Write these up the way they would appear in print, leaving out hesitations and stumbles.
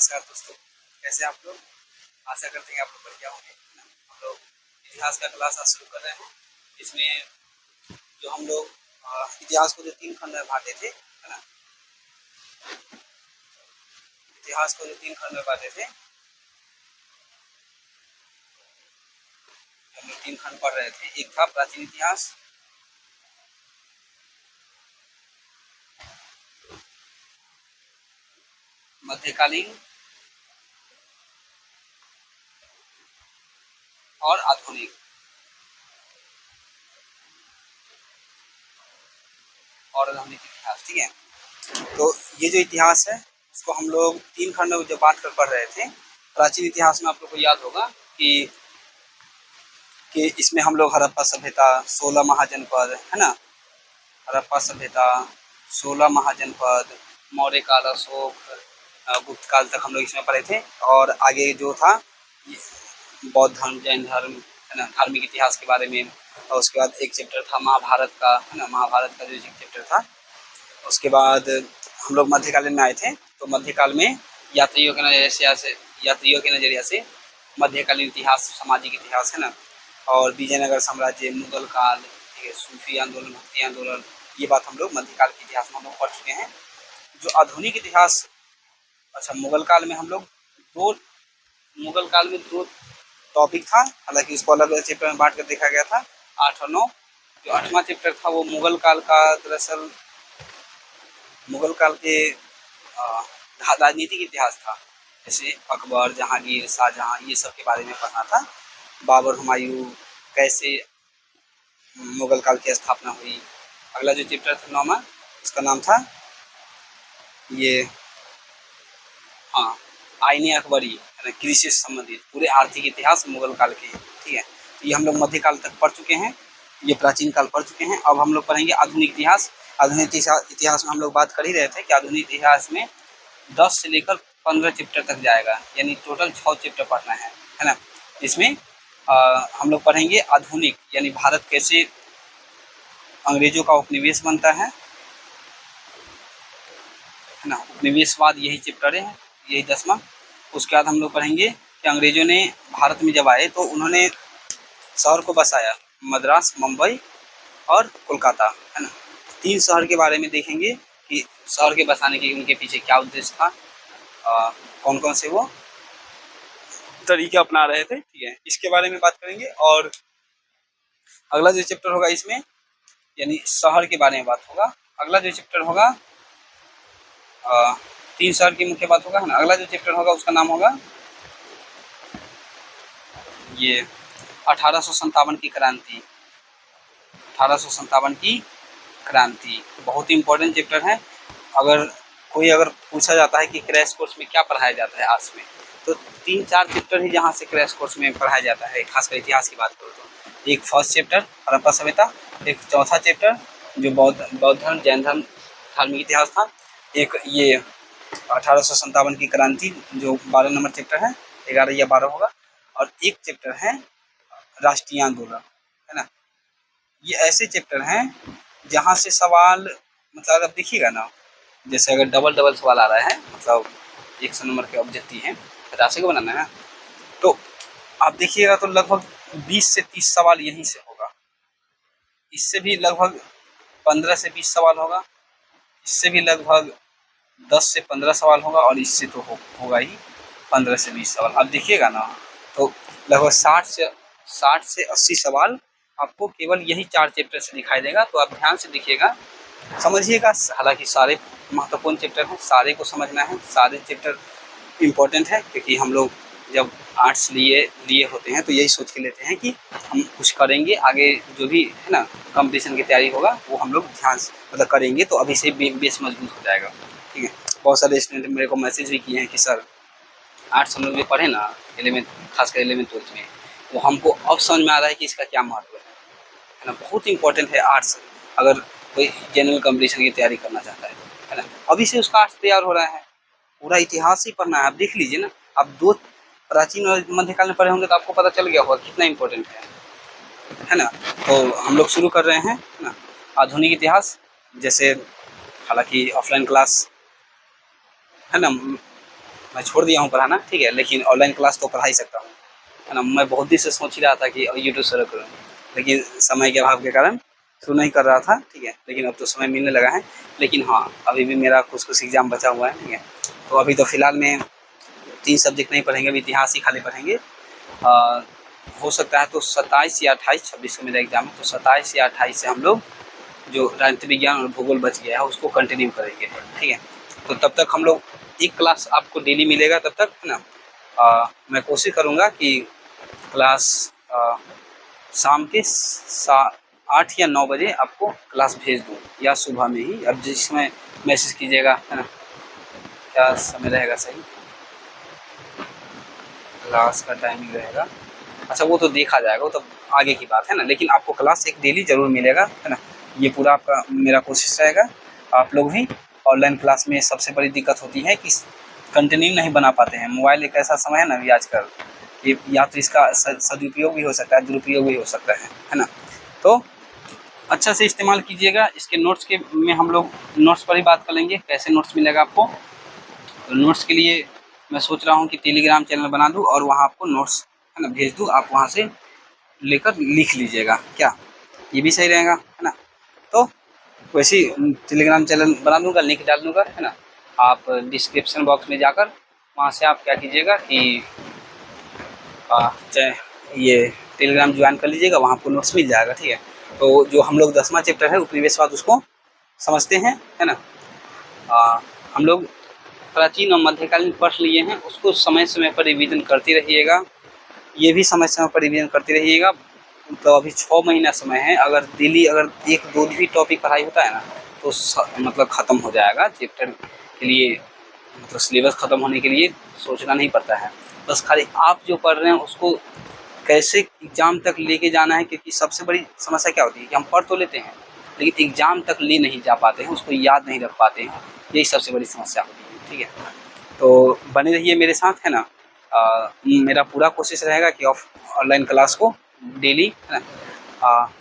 नमस्कार दोस्तों, कैसे आप लोग। आशा करते हैं आप लोग बढ़िया होंगे। हम लोग इतिहास का क्लास आज शुरू कर रहे हैं। इसमें जो हम लोग इतिहास को जो 3 खंड में बांटे थे, है ना। इतिहास को जो 3 खंड में बांटे थे, हम लोग 3 खंड पढ़ रहे थे। एक था प्राचीन इतिहास, मध्यकालीन और आधुनिक। और आधुनिक इतिहास, ठीक है। तो ये जो इतिहास है उसको हम लोग 3 खंडों में जो बांट कर पढ़ रहे थे। प्राचीन इतिहास में आप लोग को याद होगा कि इसमें हम लोग हड़प्पा सभ्यता, 16 महाजनपद, है ना। हड़प्पा सभ्यता, 16 महाजनपद, मौर्य काल, अशोक, गुप्त काल तक हम लोग इसमें पढ़े थे। और आगे जो था बौद्ध धर्म, जैन धर्म, है ना, धार्मिक इतिहास के बारे में। और उसके बाद एक चैप्टर था महाभारत का, है ना, महाभारत का जो एक चैप्टर था। उसके बाद हम लोग मध्यकालीन में आए थे। तो मध्यकाल में यात्रियों के नज़रिया से मध्यकालीन इतिहास, सामाजिक इतिहास, है ना। और विजयनगर साम्राज्य, मुगल काल, ठीक है, सूफी आंदोलन, भक्ति आंदोलन, ये बात हम लोग मध्यकाल के इतिहास में हम लोग पढ़ चुके हैं। जो आधुनिक इतिहास, अच्छा, मुगल काल में दो टॉपिक था। हालांकि उसको अलग अलग चैप्टर में बांट कर देखा गया था, 8 और 9। जो 8वां चैप्टर था वो मुगल काल का, दरअसल मुगल काल के राजनीतिक इतिहास था। जैसे अकबर, जहांगीर, शाहजहां, ये सब के बारे में पढ़ना था। बाबर, हुमायूं, कैसे मुगल काल की स्थापना हुई। अगला जो चैप्टर था 9वां, उसका नाम था ये आईने अकबरी, है ना, कृषि से संबंधित पूरे आर्थिक इतिहास मुगल काल के, ठीक है। तो ये हम लोग मध्यकाल तक पढ़ चुके हैं, ये प्राचीन काल पढ़ चुके हैं। अब हम लोग पढ़ेंगे आधुनिक इतिहास। आधुनिक इतिहास में हम लोग बात कर ही रहे थे कि आधुनिक इतिहास में 10 से लेकर 15 चैप्टर तक जाएगा, यानी टोटल 6 चैप्टर पढ़ना है ना। इसमें हम लोग पढ़ेंगे आधुनिक, यानी भारत कैसे अंग्रेजों का उपनिवेश बनता है ना। उपनिवेशवाद, यही चैप्टर है, यही 10वां। उसके बाद हम लोग पढ़ेंगे कि अंग्रेजों ने भारत में जब आए तो उन्होंने शहर को बसाया, मद्रास, मुंबई और कोलकाता, है ना। 3 शहर के बारे में देखेंगे कि शहर के बसाने के उनके पीछे क्या उद्देश्य था, कौन कौन से वो तरीके अपना रहे थे, ठीक है, इसके बारे में बात करेंगे। और अगला जो चैप्टर होगा इसमें, यानी शहर के बारे में बात होगा। अगला जो चैप्टर होगा 3 शहर की मुख्य बात होगा, है ना। अगला जो चैप्टर होगा उसका नाम होगा ये 1857 की क्रांति। 1857 की क्रांति बहुत ही इम्पोर्टेंट चैप्टर है। अगर पूछा जाता है कि क्रैश कोर्स में क्या पढ़ाया जाता है आर्ट्स में, तो 3-4 चैप्टर ही जहाँ से क्रैश कोर्स में पढ़ाया जाता है, खासकर इतिहास की बात करो तो। एक फर्स्ट चैप्टर हड़प्पा सभ्यता, एक चौथा चैप्टर जो बौद्ध धर्म, जैन धर्म, धार्मिक इतिहास था। एक ये 1857 की क्रांति जो 12 नंबर चैप्टर है, 11 या 12 होगा। और एक चैप्टर है राष्ट्रीय आंदोलन, है ना। ये ऐसे चैप्टर हैं जहाँ से सवाल, मतलब अगर देखिएगा ना, जैसे अगर डबल डबल सवाल आ रहा है, मतलब 100 नंबर के ऑब्जेक्टिव हैं, 50 को बनाना है, तो आप देखिएगा तो लगभग 20 से 30 सवाल यहीं से होगा। इससे भी लगभग 15 से 20 सवाल होगा। इससे भी लगभग 10 से 15 सवाल होगा। और इससे तो होगा ही 15 से 20 सवाल। आप देखिएगा ना तो लगभग 60 से 80 सवाल आपको केवल यही 4 चैप्टर से दिखाई देगा। तो आप ध्यान से देखिएगा, समझिएगा। हालांकि सारे महत्वपूर्ण चैप्टर हैं, सारे को समझना है, सारे चैप्टर इम्पोर्टेंट है। क्योंकि हम लोग जब आर्ट्स लिए होते हैं तो यही सोच के लेते हैं कि हम कुछ करेंगे आगे, जो भी है ना कंपटीशन की तैयारी होगा वो हम लोग ध्यान से मतलब करेंगे, तो अभी से बेस मजबूत हो जाएगा, ठीक है। बहुत सारे स्टूडेंट मेरे को मैसेज भी किए हैं कि सर आर्ट्स हम लोग जो पढ़े ना 11th, खासकर 11th-12th में, वो हमको अब समझ में आ रहा है कि इसका क्या महत्व है ना। बहुत इंपॉर्टेंट है आर्ट्स, अगर कोई जनरल कंपटीशन की तैयारी करना चाहता है ना। अभी से उसका आर्ट्स तैयार हो रहा है, पूरा इतिहास ही पढ़ना है। आप देख लीजिए ना, आप 2 प्राचीन और मध्यकाल में पढ़े होंगे तो आपको पता चल गया होगा कितना इम्पोर्टेंट है ना। तो हम लोग शुरू कर रहे हैं, है ना, आधुनिक इतिहास। जैसे हालांकि ऑफलाइन क्लास, है ना, मैं छोड़ दिया हूँ पढ़ाना, ठीक है, लेकिन ऑनलाइन क्लास तो पढ़ा ही सकता हूँ, है ना। मैं बहुत दिन से सोच ही रहा था कि यूट्यूब शुरू करूँ, लेकिन समय के अभाव के कारण शुरू नहीं कर रहा था, ठीक है, लेकिन अब तो समय मिलने लगा है। लेकिन हाँ, अभी भी मेरा कुछ एग्ज़ाम बचा हुआ है, ठीक है। तो अभी तो फ़िलहाल में 3 सब्जेक्ट नहीं पढ़ेंगे, अभी इतिहास ही खाली पढ़ेंगे। हो सकता है तो 27 या 28, 26 को मेरा एग्ज़ाम है, तो 27 या 28 से हम लोग जो राजनीति विज्ञान और भूगोल बच गया है उसको कंटिन्यू करेंगे, ठीक है। तो तब तक हम लोग एक क्लास आपको डेली मिलेगा तब तक, है ना। मैं कोशिश करूँगा कि क्लास शाम के 8 या 9 बजे आपको क्लास भेज दूँ, या सुबह में ही, अब जिस समय मैसेज कीजिएगा, है ना, क्या समय रहेगा सही, क्लास का टाइमिंग रहेगा, अच्छा वो तो देखा जाएगा, वो तो आगे की बात है ना, लेकिन आपको क्लास एक डेली ज़रूर मिलेगा, है ना। ये पूरा आपका मेरा कोशिश रहेगा। आप लोग भी ऑनलाइन क्लास में सबसे बड़ी दिक्कत होती है कि कंटिन्यू नहीं बना पाते हैं। मोबाइल एक ऐसा समय है ना अभी आजकल कि या तो इसका सदुपयोग भी हो सकता है, दुरुपयोग भी हो सकता है ना। तो अच्छा से इस्तेमाल कीजिएगा। इसके नोट्स के में हम लोग नोट्स पर ही बात कर लेंगे, कैसे नोट्स मिलेगा आपको। तो नोट्स के लिए मैं सोच रहा हूँ कि टेलीग्राम चैनल बना दूँ और वहाँ आपको नोट्स, है ना, भेज दूँ, आप वहाँ से लेकर लिख लीजिएगा, क्या ये भी सही रहेगा, है ना। तो वैसे ही टेलीग्राम चैनल बना दूँगा, लिंक डाल दूँगा, है ना। आप डिस्क्रिप्शन बॉक्स में जाकर वहाँ से आप क्या कीजिएगा कि चाहे ये टेलीग्राम ज्वाइन कर लीजिएगा, वहाँ आपको नोट्स मिल जाएगा, ठीक है। तो जो हम लोग 10वां चैप्टर है उपनिवेशवाद उसको समझते हैं, है ना। हम लोग प्राचीन और मध्यकालीन पढ़ लिए हैं, उसको समय समय पर रिवीजन करते रहिएगा। ये भी समय समय पर रिवीजन करते रहिएगा। तो अभी 6 महीना समय है, अगर डेली अगर 1-2 भी टॉपिक पढ़ाई होता है ना तो मतलब ख़त्म हो जाएगा चैप्टर के लिए, मतलब सिलेबस ख़त्म होने के लिए सोचना नहीं पड़ता है। बस खाली आप जो पढ़ रहे हैं उसको कैसे एग्ज़ाम तक लेके जाना है, क्योंकि सबसे बड़ी समस्या क्या होती है कि हम पढ़ तो लेते हैं लेकिन एग्ज़ाम तक ले नहीं जा पाते हैं, उसको याद नहीं रख पाते हैं, यही सबसे बड़ी समस्या होती है, ठीक है। तो बने रहिए मेरे साथ, है ना। मेरा पूरा कोशिश रहेगा कि ऑनलाइन क्लास को डेली, है ना,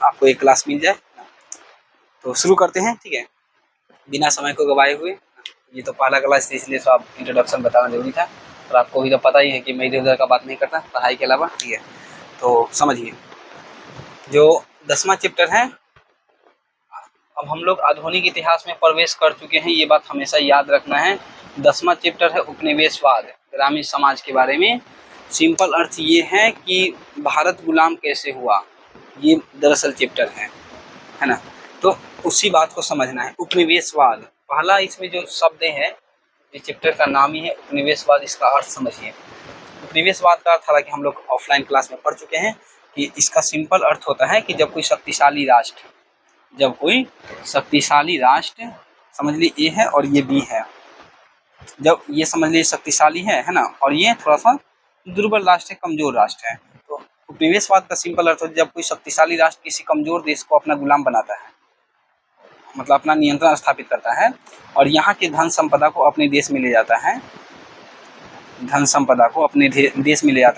आपको एक क्लास मिल जाए। तो शुरू करते हैं, ठीक है, बिना समय को गवाए हुए। ये तो पहला क्लास थी इसलिए तो आप इंट्रोडक्शन बताना ज़रूरी था, और आपको भी तो पता ही है कि मैं इधर उधर का बात नहीं करता पढ़ाई के अलावा, ठीक है। तो समझिए, जो 10वां चैप्टर है, अब हम लोग आधुनिक इतिहास में प्रवेश कर चुके हैं, ये बात हमेशा याद रखना है। 10वां चैप्टर है उपनिवेशवाद, ग्रामीण समाज के बारे में। सिंपल अर्थ ये है कि भारत गुलाम कैसे हुआ, ये दरअसल चैप्टर है ना। तो उसी बात को समझना है। उपनिवेशवाद पहला, इसमें जो शब्द है, ये चैप्टर का नाम ही है उपनिवेशवाद, इसका अर्थ समझिए। उपनिवेशवाद का अर्थ हालांकि हम लोग ऑफलाइन क्लास में पढ़ चुके हैं कि इसका सिंपल अर्थ होता है कि जब कोई शक्तिशाली राष्ट्र, समझ लीजिए ए है और ये बी है, जब ये समझ लीजिए शक्तिशाली है ना, और ये थोड़ा सा दुर्बल राष्ट्र है, कमजोर राष्ट्र है। तो उपनिवेशवाद का सिंपल अर्थ है जब कोई शक्तिशाली राष्ट्र किसी कमजोर देश को अपना गुलाम बनाता है, मतलब अपना नियंत्रण स्थापित करता है, और यहाँ की धन संपदा को अपने देश में ले जाता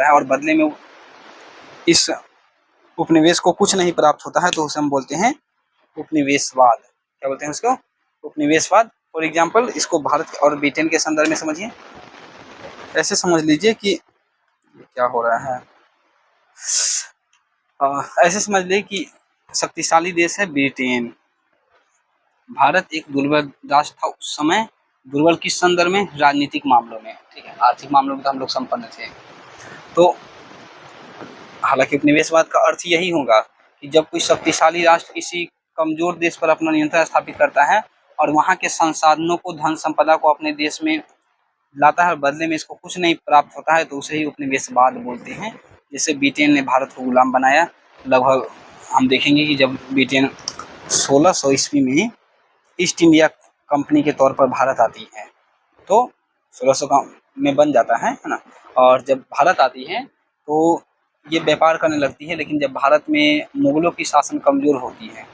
है, और बदले में इस उपनिवेश को कुछ नहीं प्राप्त होता है, तो उसे हम बोलते हैं उपनिवेशवाद। क्या बोलते हैं उसको? उपनिवेशवाद। फॉर एग्जाम्पल इसको भारत और ब्रिटेन के संदर्भ में समझिए। ऐसे समझ लीजिए कि क्या हो रहा है, ऐसे समझ लीजिए कि शक्तिशाली देश है ब्रिटेन, भारत एक दुर्बल राष्ट्र था उस समय। दुर्बल किस संदर्भ में? राजनीतिक मामलों में, ठीक है। आर्थिक मामलों में तो हम लोग संपन्न थे। तो हालांकि उपनिवेशवाद का अर्थ यही होगा कि जब कोई शक्तिशाली राष्ट्र किसी कमजोर देश पर अपना नियंत्रण स्थापित करता है और वहाँ के संसाधनों को, धन संपदा को अपने देश में लाता है, बदले में इसको कुछ नहीं प्राप्त होता है, तो उसे ही उपनिवेशवाद बोलते हैं। जैसे ब्रिटेन ने भारत को गुलाम बनाया, लगभग हम देखेंगे कि जब ब्रिटेन 1600 ईस्वी में ईस्ट इंडिया कंपनी के तौर पर भारत आती है, तो 1600 में बन जाता है ना। और जब भारत आती है तो ये व्यापार करने लगती है, लेकिन जब भारत में मुगलों की शासन कमज़ोर होती है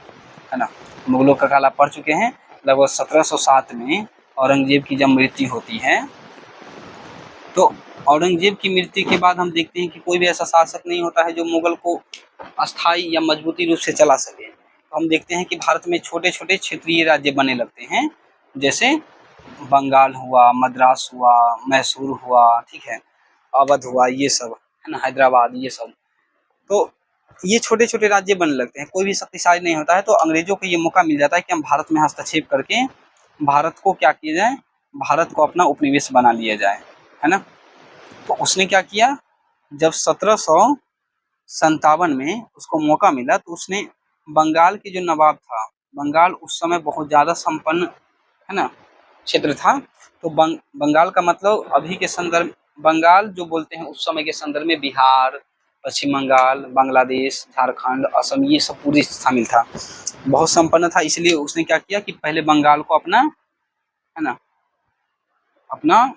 ना, मुगलों का काल आप पढ़ चुके हैं। लगभग 1707 में औरंगजेब की जब मृत्यु होती है, तो औरंगजेब की मृत्यु के बाद हम देखते हैं कि कोई भी ऐसा शासक नहीं होता है जो मुगल को अस्थायी या मजबूती रूप से चला सके। तो हम देखते हैं कि भारत में छोटे छोटे क्षेत्रीय राज्य बनने लगते हैं, जैसे बंगाल हुआ, मद्रास हुआ, मैसूर हुआ, ठीक है, अवध हुआ, ये सब है ना, हैदराबाद, ये सब। तो ये छोटे-छोटे राज्य बनने लगते हैं, कोई भी शक्तिशाली नहीं होता है, तो अंग्रेज़ों को ये मौका मिल जाता है कि हम भारत में हस्तक्षेप करके भारत को क्या किया जाए, भारत को अपना उपनिवेश बना लिया जाए, है ना। तो उसने क्या किया, जब 1757 में उसको मौका मिला तो उसने बंगाल के जो नवाब था, बंगाल उस समय बहुत ज़्यादा संपन्न, है ना, क्षेत्र था। तो बंगाल का मतलब अभी के संदर्भ, बंगाल जो बोलते हैं उस समय के संदर्भ में बिहार, पश्चिम बंगाल, बांग्लादेश, झारखंड, असम, ये सब पूरी शामिल था। बहुत संपन्न था, इसलिए उसने क्या किया कि पहले बंगाल को अपना, है ना, अपना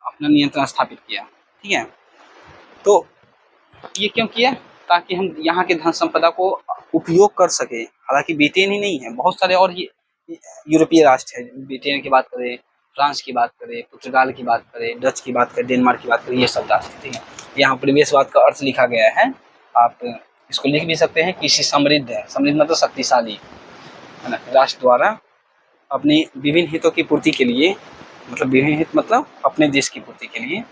अपना नियंत्रण स्थापित किया, ठीक है। तो ये क्यों किया, ताकि हम यहाँ के धन संपदा को उपयोग कर सके। हालांकि ब्रिटेन ही नहीं है, बहुत सारे और ये यूरोपीय राष्ट्र है। ब्रिटेन की बात करें, फ्रांस की बात करें, पुर्तगाल की बात करें, डच की बात करें, डेनमार्क की बात करें, ये सब राष्ट्र, ठीक है। यहाँ परिवेशवाद का अर्थ लिखा गया है, आप इसको लिख भी सकते हैं, किसी समृद्ध है, समृद्ध मतलब शक्तिशाली, है ना, राष्ट्र द्वारा अपनी विभिन्न हितों की पूर्ति के लिए, मतलब विभिन्न हित मतलब अपने देश की पूर्ति के लिए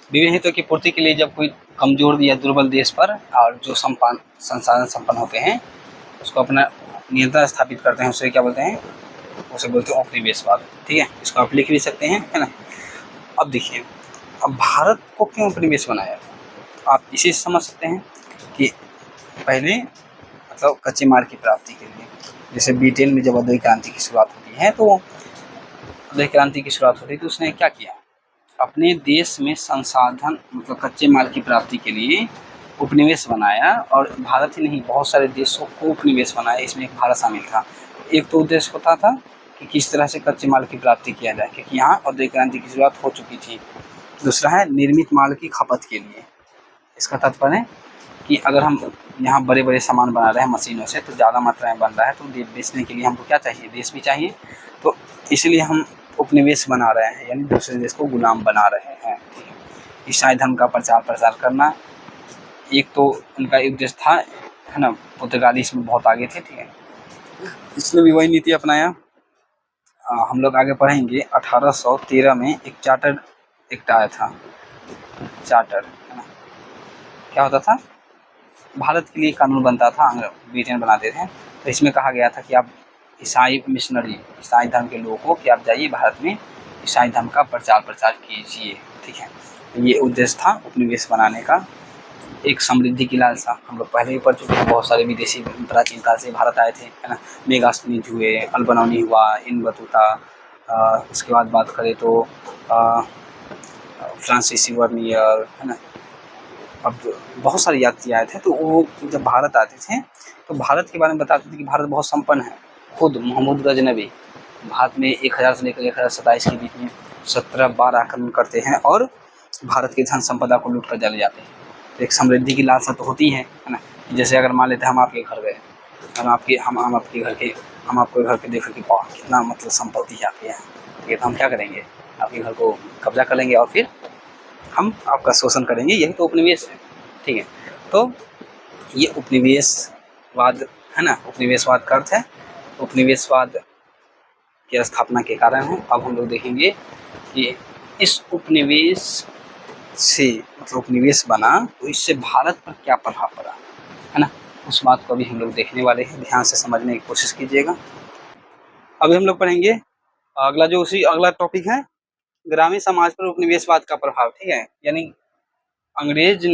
विभिन्न हितों की पूर्ति के लिए जब कोई कमजोर या दुर्बल देश पर और जो संसाधन संपन्न होते हैं उसको अपना नियंत्रण स्थापित करते हैं, उसे क्या बोलते हैं, उसे बोलते हैं उपनिवेशवाद, ठीक है। इसको आप लिख भी सकते हैं, है ना। अब देखिए, अब भारत को क्यों उपनिवेश बनाया, आप इसी से समझ सकते हैं कि पहले मतलब कच्चे माल की प्राप्ति के लिए, जैसे ब्रिटेन में जब औद्योगिक क्रांति की शुरुआत होती है, तो औद्योगिक क्रांति की शुरुआत होती है तो उसने क्या किया, अपने देश में संसाधन मतलब कच्चे माल की प्राप्ति के लिए उपनिवेश बनाया, और भारत ही नहीं बहुत सारे देशों को उपनिवेश बनाया, इसमें एक भारत शामिल था। एक तो उद्देश्य होता था कि किस तरह से कच्चे माल की प्राप्ति किया जाए, क्योंकि यहाँ औद्योगिक क्रांति की शुरुआत हो चुकी थी। दूसरा है निर्मित माल की खपत के लिए, इसका तात्पर्य है कि अगर हम यहाँ बड़े बड़े सामान बना रहे हैं मशीनों से, तो ज़्यादा मात्रा में बन रहा है, तो बेचने के लिए हमको क्या चाहिए, देश भी चाहिए, तो इसलिए हम उपनिवेश बना रहे हैं, यानी दूसरे देश को गुलाम बना रहे हैं, ठीक है। ईसाई धर्म का प्रचार प्रसार करना एक तो उनका उद्देश्य था, है ना। पुर्तगाली इसमें बहुत आगे थे, ठीक है, इसने भी वही नीति अपनाया। हम लोग आगे पढ़ेंगे, 1813 में एक चार्टर एक्ट आया था, चार्टर, है ना। क्या होता था, भारत के लिए कानून बनता था, ब्रिटेन बनाते थे, तो इसमें कहा गया था कि आप ईसाई मिशनरी, ईसाई धर्म के लोगों को कि आप जाइए भारत में ईसाई धर्म का प्रचार प्रसार कीजिए, ठीक है। ये उद्देश्य था उपनिवेश बनाने का। एक समृद्धि की लालसा, हम लोग पहले ही पढ़ चुके हैं, बहुत सारे विदेशी प्राचीन काल से भारत आए थे, है ना। मेगास्थनीज हुए, अल्बनौनी हुआ, इन बतूता, उसके बाद बात करें तो फ्रांसीसी वर्नियर, है ना। अब बहुत सारे यात्री आए थे, तो वो जब भारत आते थे तो भारत के बारे में बताते थे कि भारत बहुत संपन्न है। खुद मोहम्मद गजनबी भारत में 1000 से लेकर 1027 के बीच में 17 बार आक्रमण करते हैं और भारत की धन संपदा को लूट कर चले जाते हैं। तो एक समृद्धि की लालसा तो होती है ना। जैसे अगर मान लेते हैं हम आपके घर गए, हम आपके घर के देखें कि कितना मतलब संपत्ति है आपके यहाँ, ठीक है, तो हम क्या करेंगे, आपके घर को कब्जा कर लेंगे और फिर हम आपका शोषण करेंगे, यही तो उपनिवेश है, ठीक है। तो ये उपनिवेशवाद है ना, उपनिवेशवाद का अर्थ है उपनिवेशवाद की स्थापना के कारण है। अब हम लोग देखेंगे कि इस उपनिवेश से मतलब उपनिवेश बना तो इससे भारत पर क्या प्रभाव पड़ा, है ना, उस बात को भी हम लोग देखने वाले हैं, ध्यान से समझने की कोशिश कीजिएगा। अभी हम लोग पढ़ेंगे अगला टॉपिक है ग्रामीण समाज पर उपनिवेशवाद का प्रभाव, ठीक है। यानी अंग्रेजों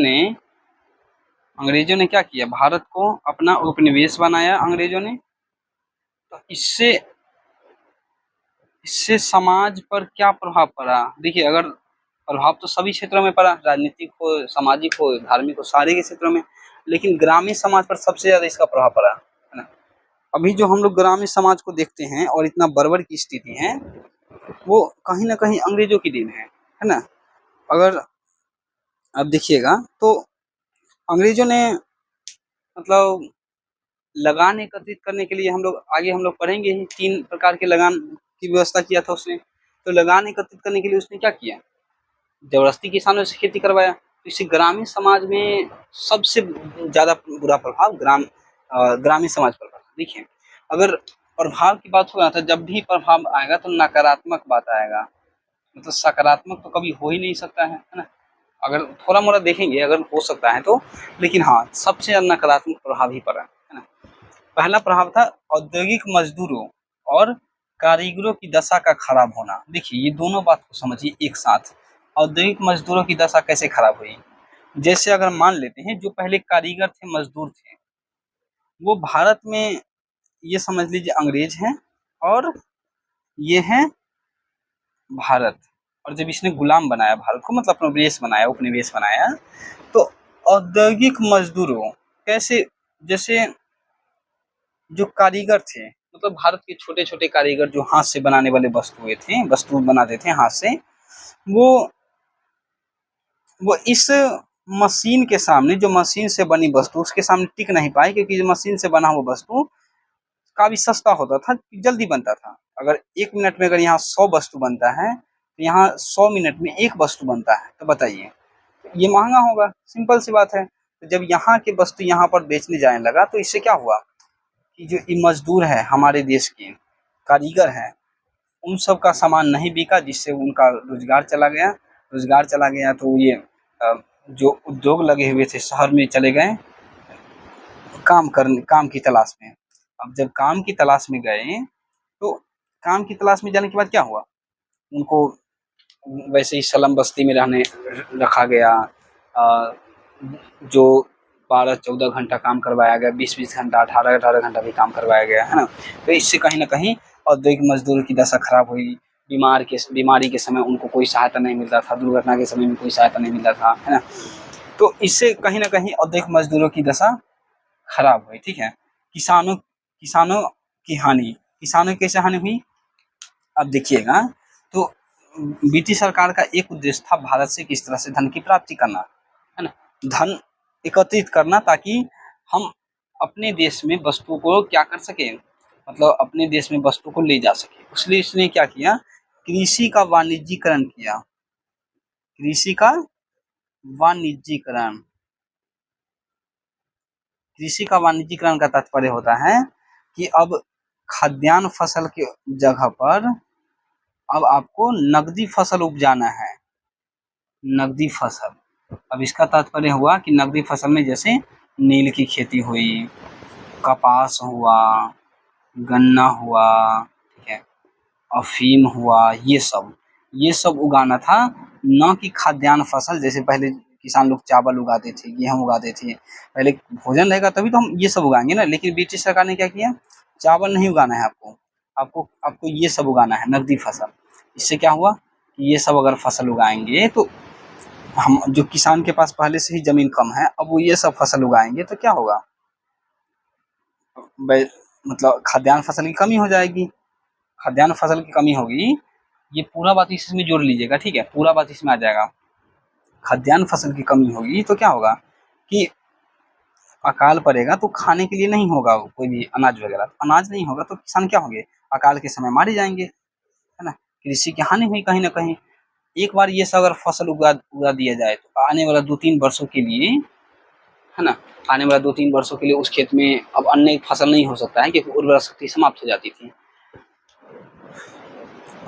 ने क्या किया, भारत को अपना उपनिवेश बनाया अंग्रेजों ने, तो इससे समाज पर क्या प्रभाव पड़ा। देखिए, अगर प्रभाव तो सभी क्षेत्रों में पड़ा, राजनीतिक हो, सामाजिक हो, धार्मिक हो, सारे के क्षेत्रों में, लेकिन ग्रामीण समाज पर सबसे ज्यादा इसका प्रभाव पड़ा, है ना। अभी जो हम लोग ग्रामीण समाज को देखते हैं और इतना बर्बर की स्थिति है, वो कहीं ना कहीं अंग्रेजों की देन है ना। अगर आप देखिएगा तो अंग्रेजों ने मतलब लगान एकत्रित करने के लिए हम लोग पढ़ेंगे ही, 3 प्रकार के लगान की व्यवस्था किया था उसने। तो लगान एकत्रित करने के लिए उसने क्या किया, जबरदस्ती किसानों से खेती करवाया। तो इससे ग्रामीण समाज में सबसे ज्यादा बुरा प्रभाव ग्रामीण समाज पर पड़ा। देखिए, अगर प्रभाव की बात होगा तो जब भी प्रभाव आएगा तो नकारात्मक बात आएगा, मतलब सकारात्मक तो कभी हो ही नहीं सकता है ना। अगर थोड़ा मोड़ा देखेंगे अगर हो सकता है तो, लेकिन हाँ सबसे ज्यादा नकारात्मक प्रभाव ही पड़ा है ना। पहला प्रभाव था औद्योगिक मजदूरों और कारीगरों की दशा का खराब होना। देखिए ये दोनों बात को समझिए एक साथ। औद्योगिक मजदूरों की दशा कैसे खराब हुई, जैसे अगर मान लेते हैं जो पहले कारीगर थे, मजदूर थे, वो भारत में ये समझ लीजिए अंग्रेज हैं और ये हैं भारत, और जब इसने गुलाम बनाया भारत को, मतलब अपना देश बनाया, उपनिवेश बनाया, तो औद्योगिक मजदूरों कैसे, जैसे जो कारीगर थे, मतलब भारत के छोटे छोटे कारीगर जो हाथ से बनाने वाले वस्तु बनाते थे हाथ से, वो इस मशीन के सामने, जो मशीन से बनी वस्तु उसके सामने टिक नहीं पाए, क्योंकि जो मशीन से बना हुआ वस्तु काफी सस्ता होता था, जल्दी बनता था। अगर 1 मिनट में अगर यहाँ 100 वस्तु बनता है तो यहाँ 100 मिनट में 1 वस्तु बनता है, तो बताइए ये महंगा होगा, सिंपल सी बात है। तो जब यहाँ के वस्तु यहाँ पर बेचने जाने लगा तो इससे क्या हुआ कि जो ये मजदूर है हमारे देश के, कारीगर हैं, उन सब का सामान नहीं बिका, जिससे उनका रोजगार चला गया। तो ये जो उद्योग लगे हुए थे शहर में चले गए काम की तलाश में। अब जब काम की तलाश में गए तो काम की तलाश में जाने के बाद क्या हुआ, उनको वैसे ही स्लम बस्ती में रहने रखा गया, जो 12-14 घंटा काम करवाया गया, 20-20 घंटा, 18-18 घंटा भी काम करवाया गया, है ना। तो इससे कहीं न कहीं औद्योगिक मजदूरों की दशा खराब हुई। बीमारी के समय उनको कोई सहायता नहीं मिलता था, दुर्घटना के समय में कोई सहायता नहीं मिलता था, है ना। तो इससे कहीं न कहीं औद्योगिक मजदूरों की दशा खराब हुई, ठीक है। किसानों की हानि, किसानों की कैसे हानि हुई, अब देखिएगा। तो ब्रिटिश सरकार का एक उद्देश्य था भारत से किस तरह से धन की प्राप्ति करना, है ना, धन एकत्रित करना, ताकि हम अपने देश में वस्तु को क्या कर सके, मतलब अपने देश में वस्तु को ले जा सके। इसलिए इसने क्या किया, कृषि का वाणिज्यीकरण किया। कृषि का वाणिज्यीकरण, कृषि का वाणिज्यीकरण का तात्पर्य होता है कि अब खाद्यान्न फसल के जगह पर अब आपको नकदी फसल उपजाना है, नकदी फसल। अब इसका तात्पर्य हुआ कि नकदी फसल में जैसे नील की खेती हुई, कपास हुआ, गन्ना हुआ, ठीक है, अफीम हुआ, ये सब उगाना था, न कि खाद्यान्न फसल। जैसे पहले किसान लोग चावल उगाते थे, गेहूँ उगाते थे, पहले भोजन रहेगा तभी तो हम ये सब उगाएंगे ना। लेकिन ब्रिटिश सरकार ने क्या किया, चावल नहीं उगाना है आपको ये सब उगाना है, नकदी फसल। इससे क्या हुआ कि ये सब अगर फसल उगाएंगे तो हम, जो किसान के पास पहले से ही जमीन कम है, अब वो ये सब फसल उगाएंगे तो क्या होगा, मतलब खाद्यान्न फसल की कमी हो जाएगी। खाद्यान्न फसल की कमी होगी, ये पूरा बात इसमें जोड़ लीजिएगा, ठीक है, पूरा बात इसमें आ जाएगा। खाद्यान्न फसल की कमी होगी तो क्या होगा कि अकाल पड़ेगा, तो खाने के लिए नहीं होगा कोई भी अनाज वगैरह, अनाज नहीं होगा तो किसान क्या होंगे, अकाल के समय मारे जाएंगे, है ना। कृषि की हानि हुई कहीं ना कहीं। एक बार ये सब अगर फसल उगा दिया जाए तो आने वाला 2-3 वर्षों के लिए, है ना, आने वाला 2-3 वर्षों के लिए उस खेत में अब अन्य फसल नहीं हो सकता है, क्योंकि उर्वरा शक्ति समाप्त हो जाती थी।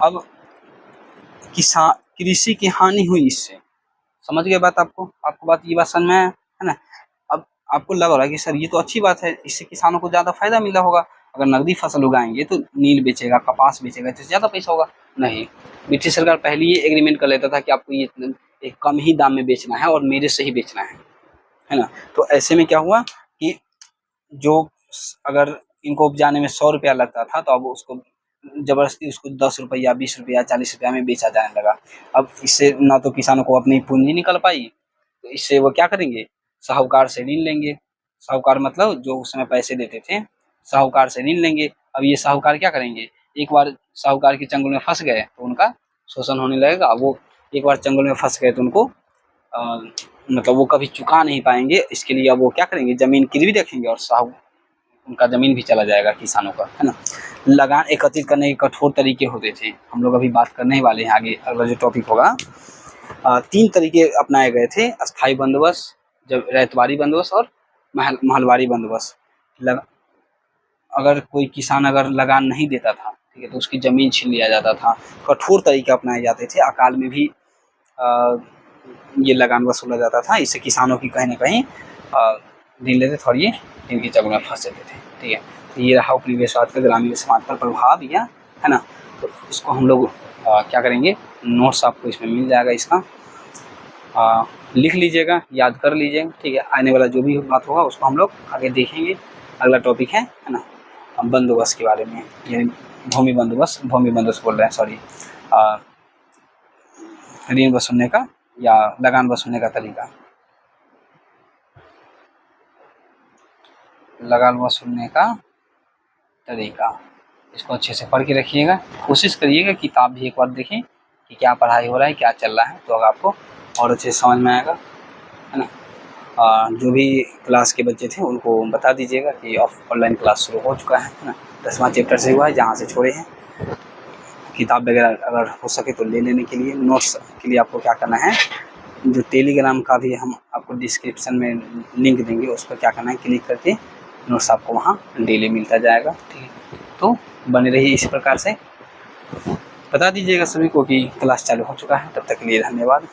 अब किसान, कृषि की हानि हुई इससे, समझ गए बात, आपको बात, ये बात समझ में है ना। अब आपको लग रहा है कि सर ये तो अच्छी बात है, इससे किसानों को ज़्यादा फायदा मिल रहा होगा। अगर नकदी फसल उगाएंगे तो नील बेचेगा, कपास बेचेगा, तो ज़्यादा पैसा होगा। नहीं, ब्रिटिश सरकार पहले ही एग्रीमेंट कर लेता था कि आपको ये एक कम ही दाम में बेचना है और मेरे से ही बेचना है ना। तो ऐसे में क्या हुआ कि जो अगर इनको उपजाने में 100 रुपया लगता था, तो अब उसको जबरदस्ती उसको 10 रुपया, 20 रुपया, 40 रुपया में बेचा जाने लगा। अब इससे ना तो किसानों को अपनी पूंजी निकल पाई, तो इससे वो क्या करेंगे, साहूकार से ऋण लेंगे। साहूकार मतलब जो उस समय पैसे देते थे, साहूकार से ऋण लेंगे। अब ये साहूकार क्या करेंगे, एक बार साहूकार के चंगुल में फंस गए तो उनका शोषण होने लगेगा। वो एक बार चंगुल में फंस गए तो उनको मतलब वो कभी चुका नहीं पाएंगे। इसके लिए अब वो क्या करेंगे, जमीन गिरवी रखेंगे और उनका जमीन भी चला जाएगा किसानों का, है ना। लगान एकत्रित करने के कठोर तरीके होते थे, हम लोग अभी बात करने ही वाले हैं आगे, अगला जो टॉपिक होगा। 3 तरीके अपनाए गए थे, अस्थायी बंदोबस्त, जब रैयतवाड़ी बंदोबस्त और महलवाड़ी बंदोबस्त। अगर कोई किसान अगर लगान नहीं देता था, ठीक है, तो उसकी ज़मीन छीन लिया जाता था। कठोर तरीके अपनाए जाते थे। अकाल में भी ये लगान वसूला जाता था। इससे किसानों की कहीं न कहीं दिन लेते थे और ये इनके चक्कर में फँस जाते थे, ठीक है। तो ये रहा उपनिवेशवाद का ग्रामीण समाज पर प्रभाव, या है ना। तो इसको हम लोग क्या करेंगे, नोट्स आपको इसमें मिल जाएगा इसका, लिख लीजिएगा, याद कर लीजिएगा, ठीक है। आने वाला जो भी बात होगा उसको हम लोग आगे देखेंगे। अगला टॉपिक है ना, बंदोबस्त के बारे में, यानी भूमि बंदोबस्त बोल रहे हैं, सॉरी, ऋण वसूलने का या लगान वसूलने का तरीका, लगान वसूलने का तरीका। इसको अच्छे से पढ़ के रखिएगा। कोशिश करिएगा किताब भी एक बार देखें कि क्या पढ़ाई हो रहा है, क्या चल रहा है, तो अगर आपको और अच्छे से समझ में आएगा, है ना। जो भी क्लास के बच्चे थे उनको बता दीजिएगा कि ऑनलाइन क्लास शुरू हो चुका है ना। 10वां चैप्टर से हुआ है जहाँ से छोड़े हैं। किताब वगैरह अगर हो सके तो ले लेने के लिए, नोट्स के लिए आपको क्या करना है, जो टेलीग्राम का भी हम आपको डिस्क्रिप्शन में लिंक देंगे, उस पर क्या करना है, क्लिक करके नोट्स आपको वहाँ डेली मिलता जाएगा, ठीक है। तो बने रहिए इस प्रकार से। बता दीजिएगा सभी को कि क्लास चालू हो चुका है। तब तक के लिए धन्यवाद।